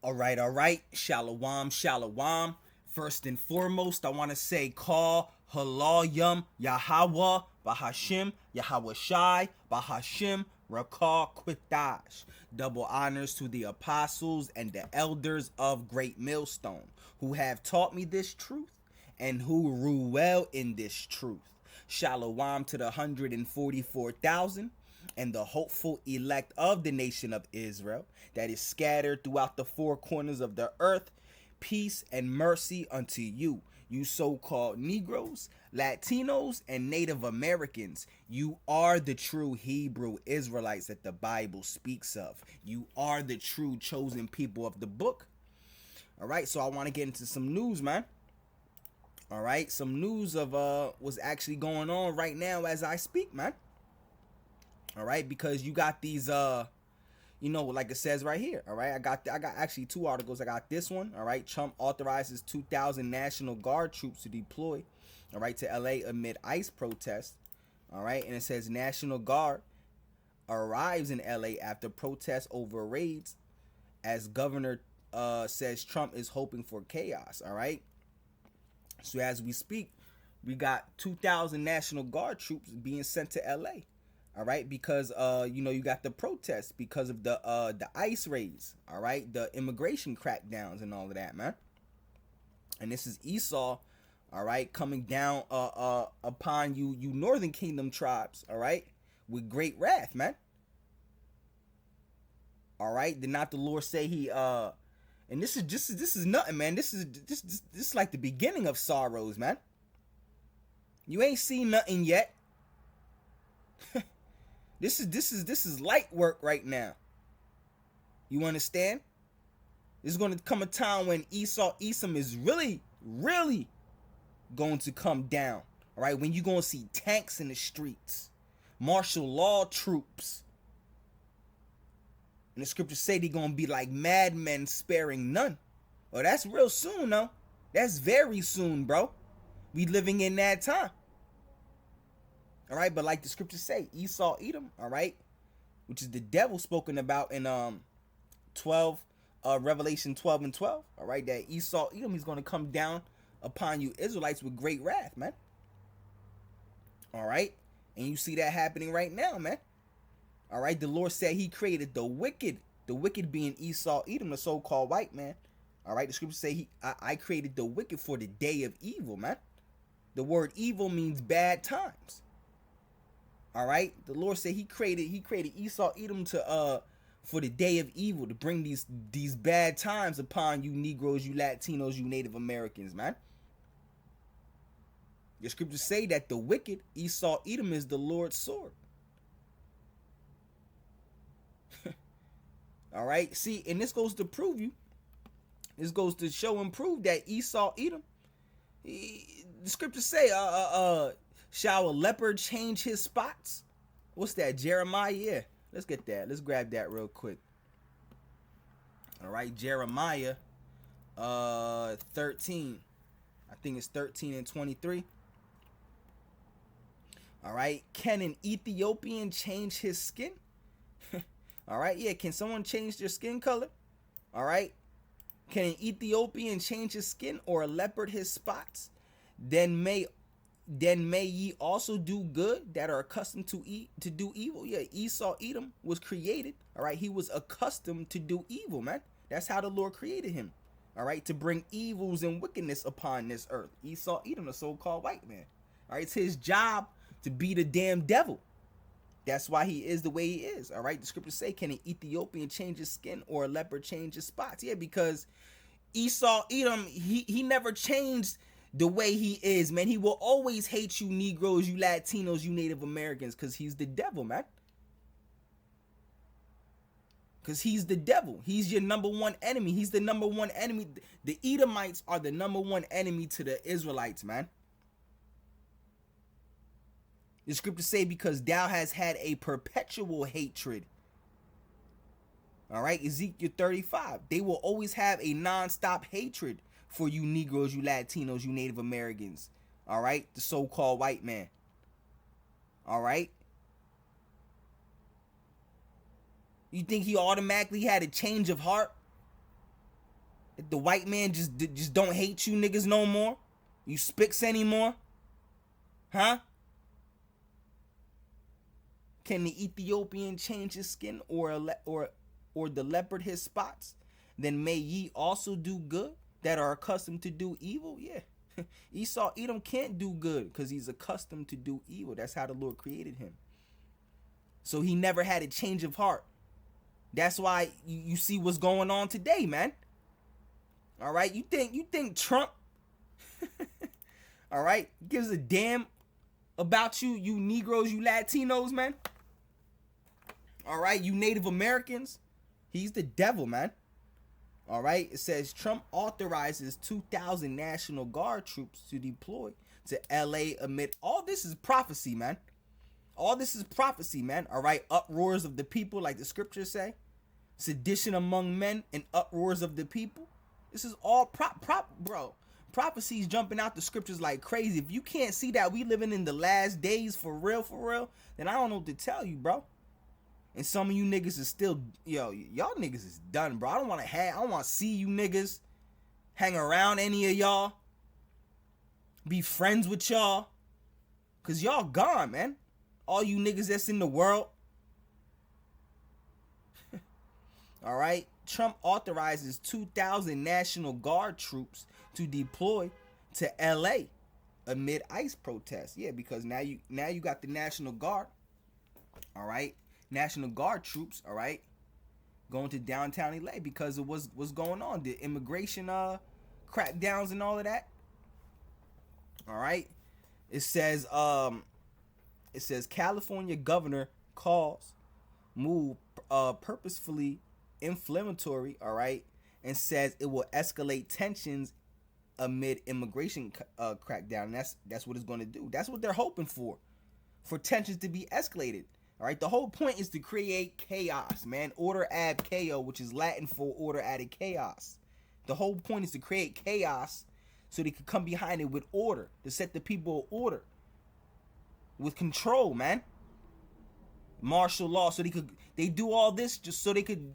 All right. Shalom, shalom. First and foremost, I want to say call Halayim Yahweh Bahashim Yahweh Shai Bahashim Rakah Quitash. Double honors to the apostles and the elders of Great Millstone who have taught me this truth and who rule well in this truth. Shalom to the 144,000 and the hopeful elect of the nation of Israel that is scattered throughout the four corners of the earth. Peace and mercy unto you, you so-called Negroes, Latinos, and Native Americans. You are the true Hebrew Israelites that the Bible speaks of. You are the true chosen people of the book. All right, so I want to get into some news, man. All right, some news of what's actually going on right now as I speak, man. All right, because you got these like it says right here. All right, I got actually two articles. I got this one. All right, Trump authorizes 2,000 National Guard troops to deploy, all right, to LA amid ICE protests. All right, and it says National Guard arrives in LA after protests over raids, as Governor says Trump is hoping for chaos. All right, so as we speak, we got 2,000 National Guard troops being sent to LA. All right, because you got the protests because of the ICE raids. All right, the immigration crackdowns and all of that, man. And this is Esau, all right, coming down upon you Northern Kingdom tribes, all right, with great wrath, man. All right, did not the Lord say he and this is nothing, man. This is like the beginning of sorrows, man. You ain't seen nothing yet. This is light work right now. You understand? There's going to come a time when Esau is really going to come down. All right, when you going to see tanks in the streets, martial law troops. And the scriptures say they're going to be like madmen sparing none. Oh, that's real soon, though. That's very soon, bro. We living in that time. All right, but like the scriptures say, Esau, Edom, all right, which is the devil spoken about in 12, Revelation 12 and 12, all right, that Esau, Edom, he's going to come down upon you Israelites with great wrath, man. All right, and you see that happening right now, man. All right, the Lord said he created the wicked being Esau, Edom, the so-called white man. All right, the scriptures say I created the wicked for the day of evil, man. The word evil means bad times. All right, the Lord said he created Esau, Edom to for the day of evil, to bring these bad times upon you Negroes, you Latinos, you Native Americans, man. The scriptures say that the wicked Esau, Edom is the Lord's sword. All right, see, and this goes to prove you. This goes to show and prove that Esau, Edom. The scriptures say, shall a leopard change his spots? What's that, Jeremiah? Yeah, let's get that. Let's grab that real quick. All right, Jeremiah 13. I think it's 13 and 23. All right, can an Ethiopian change his skin? All right, yeah, can someone change their skin color? All right, can an Ethiopian change his skin, or a leopard his spots? Then may ye also do good that are accustomed to do evil. Yeah, Esau, Edom was created. All right, he was accustomed to do evil, man. That's how the Lord created him. All right, to bring evils and wickedness upon this earth. Esau, Edom, the so-called white man. All right, it's his job to be the damn devil. That's why he is the way he is. All right, the scriptures say, can an Ethiopian change his skin, or a leopard change his spots? Yeah, because Esau, Edom, he never changed the way he is, man. He will always hate you Negroes, you Latinos, you Native Americans, because he's the devil, man. Because he's the devil. He's your number one enemy. He's the number one enemy. The Edomites are the number one enemy to the Israelites, man. The scriptures say, because thou has had a perpetual hatred. All right, Ezekiel 35. They will always have a non-stop hatred for you Negroes, you Latinos, you Native Americans. All right, the so-called white man. All right. You think he automatically had a change of heart? The white man just don't hate you niggas no more? You spics anymore? Huh? Can the Ethiopian change his skin, or the leopard his spots? Then may ye also do good that are accustomed to do evil? Yeah. Esau Edom can't do good because he's accustomed to do evil. That's how the Lord created him. So he never had a change of heart. That's why you see what's going on today, man. All right, you think Trump, all right, gives a damn about you Negroes, you Latinos, man? All right, you Native Americans? He's the devil, man. All right, it says Trump authorizes 2,000 National Guard troops to deploy to LA amid all this is prophecy, man. All this is prophecy, man. All right, uproars of the people, like the scriptures say, sedition among men and uproars of the people. This is all bro. Prophecies jumping out the scriptures like crazy. If you can't see that we living in the last days for real, then I don't know what to tell you, bro. And some of you niggas is still, y'all niggas is done, bro. I don't want to see you niggas hang around any of y'all, be friends with y'all, cause y'all gone, man. All you niggas that's in the world. All right. Trump authorizes 2,000 National Guard troops to deploy to LA amid ICE protests. Yeah, because now you got the National Guard. All right. National Guard troops, all right, going to downtown LA because of what's going on, the immigration crackdowns and all of that. All right. It says California governor calls move purposefully inflammatory, all right, and says it will escalate tensions amid immigration crackdown. And that's what it's going to do. That's what they're hoping for tensions to be escalated. All right, the whole point is to create chaos, man. Order ad chaos, which is Latin for order added chaos. The whole point is to create chaos so they could come behind it with order, to set the people in order, with control, man. Martial law, so they do all this just so they could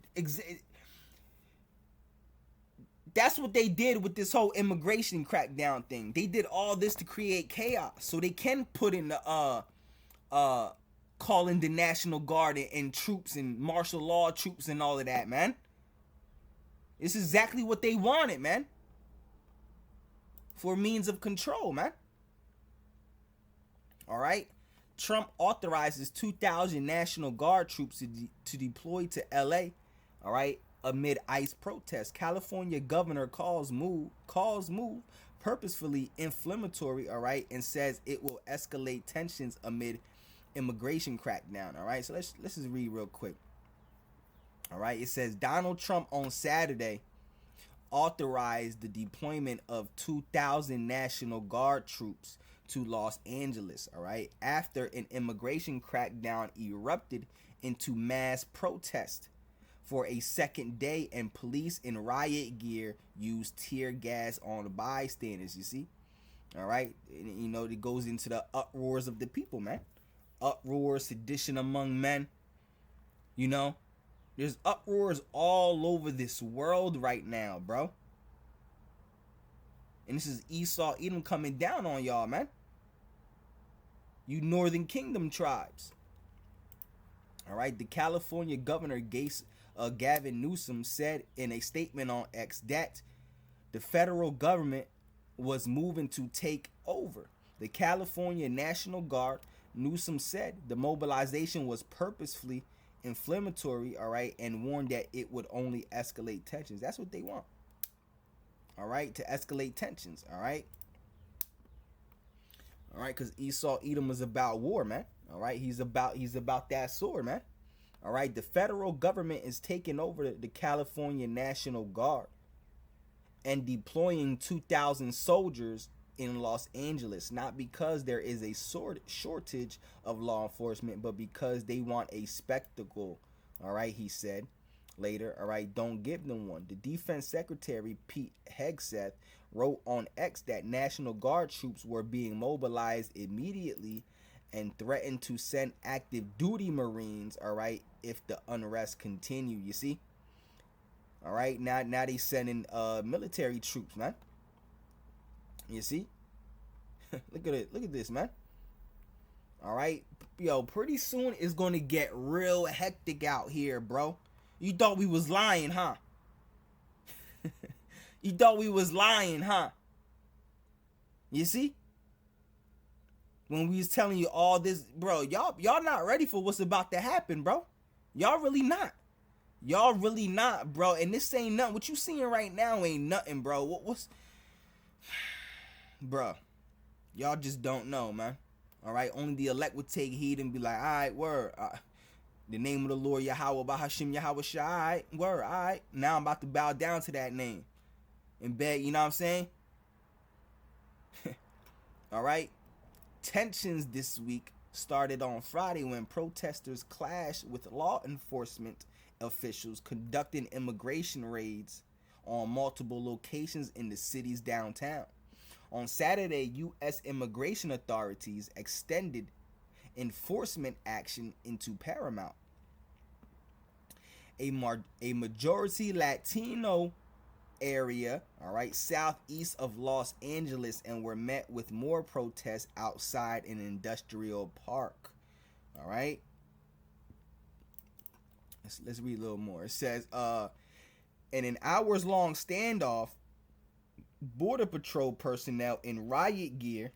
that's what they did with this whole immigration crackdown thing. They did all this to create chaos so they can put in the calling the National Guard and troops and martial law troops and all of that, man. It's exactly what they wanted, man. For means of control, man. All right. Trump authorizes 2,000 National Guard troops to deploy to LA, all right, amid ICE protests. California governor calls move purposefully inflammatory, all right, and says it will escalate tensions amid immigration crackdown, all right. So let's just read real quick. All right, it says Donald Trump on Saturday authorized the deployment of 2,000 National Guard troops to Los Angeles, all right, after an immigration crackdown erupted into mass protest for a second day, and police in riot gear used tear gas on bystanders. You see, all right, you know, it goes into the uproars of the people, man. Uproar, sedition among men. You know, there's uproars all over this world right now, bro. And this is Esau Edom coming down on y'all, man. You Northern Kingdom tribes. All right, the California governor Gavin Newsom said in a statement on X that the federal government was moving to take over the California National Guard. Newsom said the mobilization was purposefully inflammatory, all right, and warned that it would only escalate tensions. That's what they want. All right, to escalate tensions, all right? All right, because Esau Edom is about war, man. All right, he's about that sword, man. All right, the federal government is taking over the California National Guard and deploying 2,000 soldiers in Los Angeles, not because there is a shortage of law enforcement, but because they want a spectacle. All right, he said later. All right, don't give them one. The Defense Secretary Pete Hegseth wrote on X that National Guard troops were being mobilized immediately and threatened to send active duty Marines, all right, if the unrest continued. You see? All right, now they sending military troops, man. You see? Look at it. Look at this, man. All right, yo, pretty soon it's gonna get real hectic out here, bro. You thought we was lying, huh? You thought we was lying, huh? You see? When we was telling you all this, bro, y'all not ready for what's about to happen, bro. Y'all really not. Y'all really not, bro. And this ain't nothing. What you seeing right now ain't nothing, bro. What's bro? Y'all just don't know, man. All right, only the elect would take heed and be like, all right, word. The name of the Lord Yahweh, Bahashim Yahweh Shai, all right, word, all right. Now I'm about to bow down to that name and beg, you know what I'm saying? All right. Tensions this week started on Friday when protesters clashed with law enforcement officials conducting immigration raids on multiple locations in the city's downtown. On Saturday, U.S. immigration authorities extended enforcement action into Paramount, a majority Latino area, all right, southeast of Los Angeles, and were met with more protests outside an industrial park. All right, let's read a little more. It says, in an hours-long standoff, Border Patrol personnel in riot gear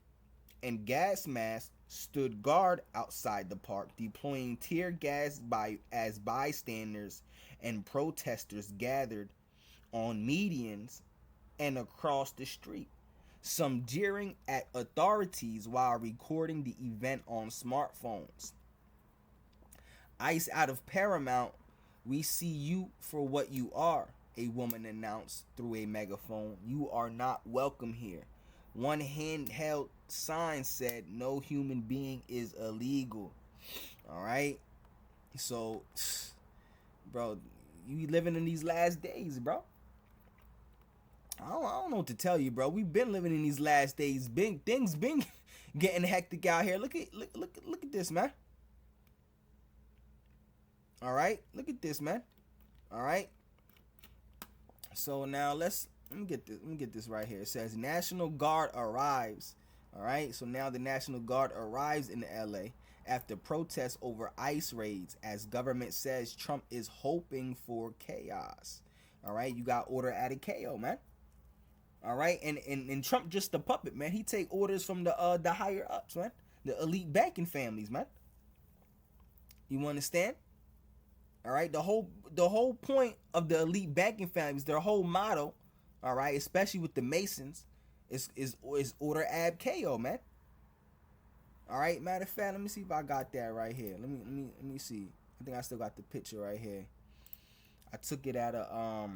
and gas masks stood guard outside the park, deploying tear gas as bystanders and protesters gathered on medians and across the street, some jeering at authorities while recording the event on smartphones. ICE out of Paramount, we see you for what you are, a woman announced through a megaphone. You are not welcome here. One handheld sign said, no human being is illegal. All right? So, bro, you living in these last days, bro. I don't know what to tell you, bro. We've been living in these last days. Things been getting hectic out here. Look at this, man. All right? Look at this, man. All right? So now let me get this right here. It says National Guard arrives. All right, so now the National Guard arrives in LA after protests over ICE raids, as government says Trump is hoping for chaos. All right, you got order out of KO, man. All right, and Trump just a puppet, man. He take orders from the higher ups, man, the elite banking families, man. You understand? All right, the whole point of the elite banking families, their whole motto, all right, especially with the Masons, is order ab KO, man. All right, matter of fact, let me see if I got that right here. Let me see. I think I still got the picture right here. I took it out of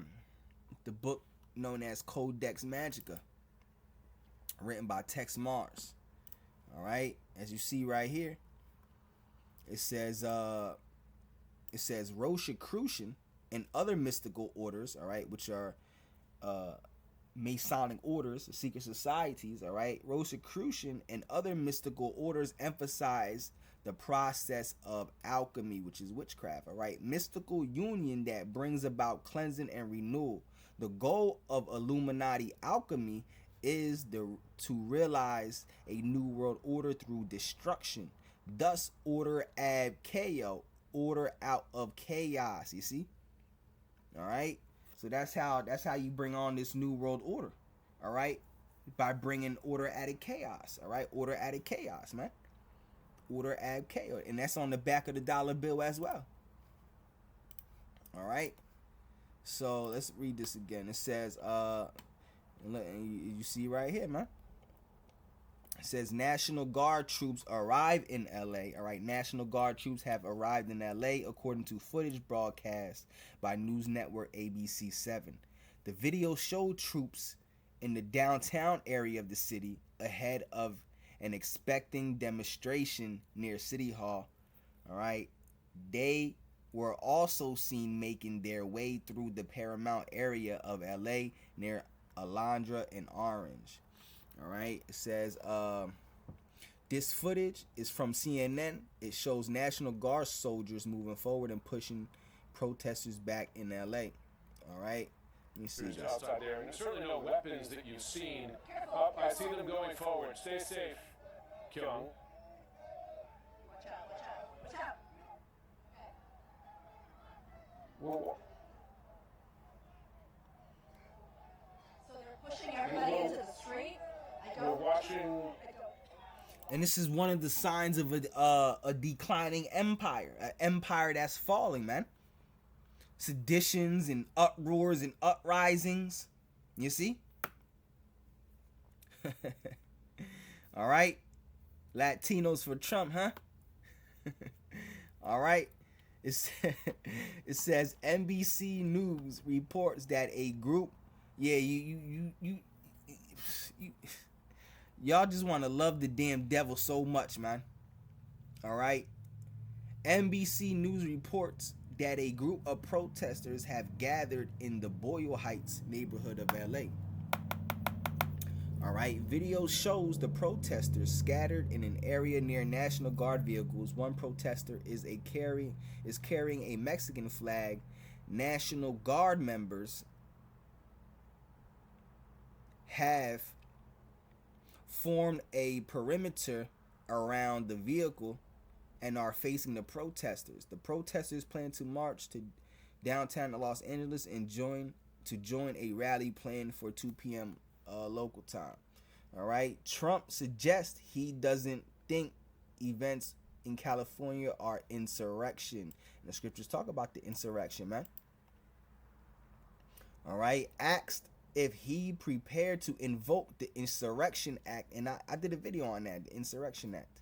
the book known as Codex Magica, written by Tex Mars. All right, as you see right here, it says Rosicrucian and other mystical orders, all right, which are Masonic orders, secret societies, all right. Rosicrucian and other mystical orders emphasize the process of alchemy, which is witchcraft, all right. Mystical union that brings about cleansing and renewal. The goal of Illuminati alchemy is to realize a new world order through destruction. Thus, order ab chaos, order out of chaos. You see? All right. So that's how you bring on this new world order. All right, by bringing order out of chaos. All right, order out of chaos, man. Order ab chaos, and that's on the back of the dollar bill as well. All right. So let's read this again. It says, you see right here, man. It says National Guard troops arrive in LA. All right, National Guard troops have arrived in LA according to footage broadcast by news network ABC7. The video showed troops in the downtown area of the city ahead of an expecting demonstration near City Hall. All right, they were also seen making their way through the Paramount area of LA near Alondra and Orange. All right, it says this footage is from CNN. It shows National Guard soldiers moving forward and pushing protesters back in LA. All right. Let me see this. Outside there, and there's certainly no weapons that you've seen. Oh, I see them going forward. Stay safe, Kyung. Watch out, watch out, watch out. Whoa. So they're pushing everybody into the street. We're watching. And this is one of the signs of a declining empire, an empire that's falling, man. Seditions and uproars and uprisings. You see? All right. Latinos for Trump, huh? All right. It says NBC News reports that a group, y'all just want to love the damn devil so much, man. All right. NBC News reports that a group of protesters have gathered in the Boyle Heights neighborhood of LA. All right, video shows the protesters scattered in an area near National Guard vehicles. One protester is carrying a Mexican flag. National Guard members have formed a perimeter around the vehicle and are facing the protesters. The protesters plan to march to downtown Los Angeles and join a rally planned for 2 p.m. Local time. All right. Trump suggests he doesn't think events in California are insurrection. And the scriptures talk about the insurrection, man. All right. Asked if he prepared to invoke the Insurrection Act, and I did a video on that, the Insurrection Act.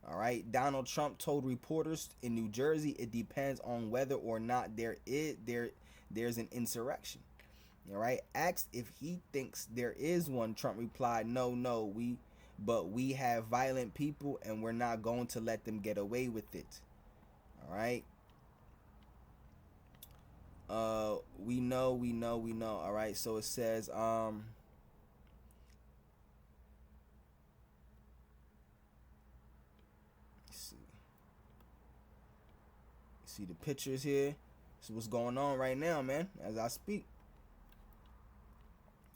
All right. Donald Trump told reporters in New Jersey it depends on whether or not there's an insurrection. All right. Asked if he thinks there is one, Trump replied, "No, we have violent people and we're not going to let them get away with it." All right. We know. All right. So it says, see the pictures here. This is what's going on right now, man, as I speak.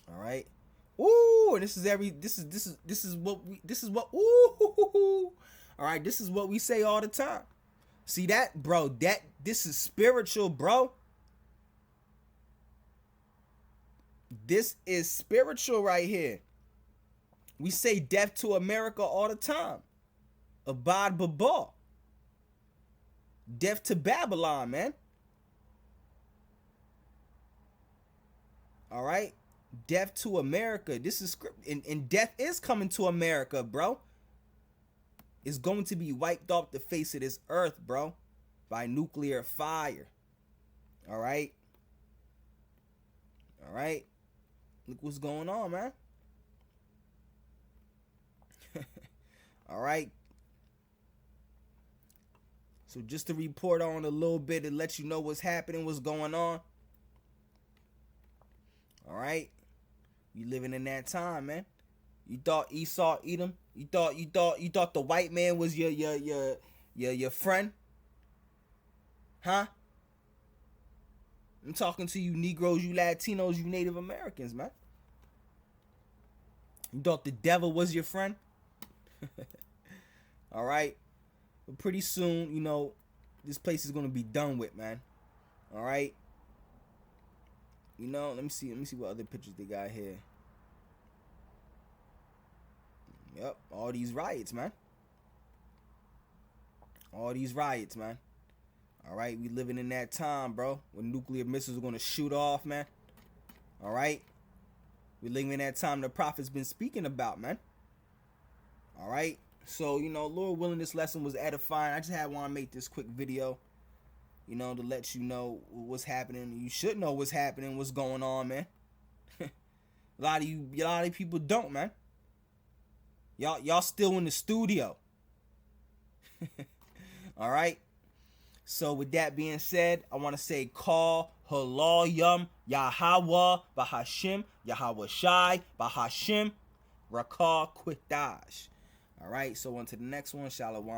All right. Ooh, and this is what ooh. All right, this is what we say all the time. See that, bro? This is spiritual, bro. This is spiritual right here. We say death to America all the time. Abad Baba. Death to Babylon, man. All right. Death to America. This is script, and death is coming to America, bro. It's going to be wiped off the face of this earth, bro, by nuclear fire. All right. All right. Look what's going on, man. All right. So just to report on a little bit and let you know what's happening, what's going on. All right. You living in that time, man. You thought Esau, Edom? You thought the white man was your friend? Huh? I'm talking to you Negroes, you Latinos, you Native Americans, man. You thought the devil was your friend? All right. But pretty soon, you know, this place is going to be done with, man. All right. You know, let me see what other pictures they got here. Yep, all these riots, man. All these riots, man. All right, we living in that time, bro, when nuclear missiles are going to shoot off, man. All right. We living in that time the prophet's been speaking about, man. All right. So, you know, Lord willing, this lesson was edifying. I just want to make this quick video, you know, to let you know what's happening. You should know what's happening, what's going on, man. A lot of people don't, man. Y'all still in the studio. All right. So with that being said, I want to say call halal yum Yahweh Bahashim Yahweh Shai Bahashim Rakah Quitash. All right. So on to the next one. Shalom.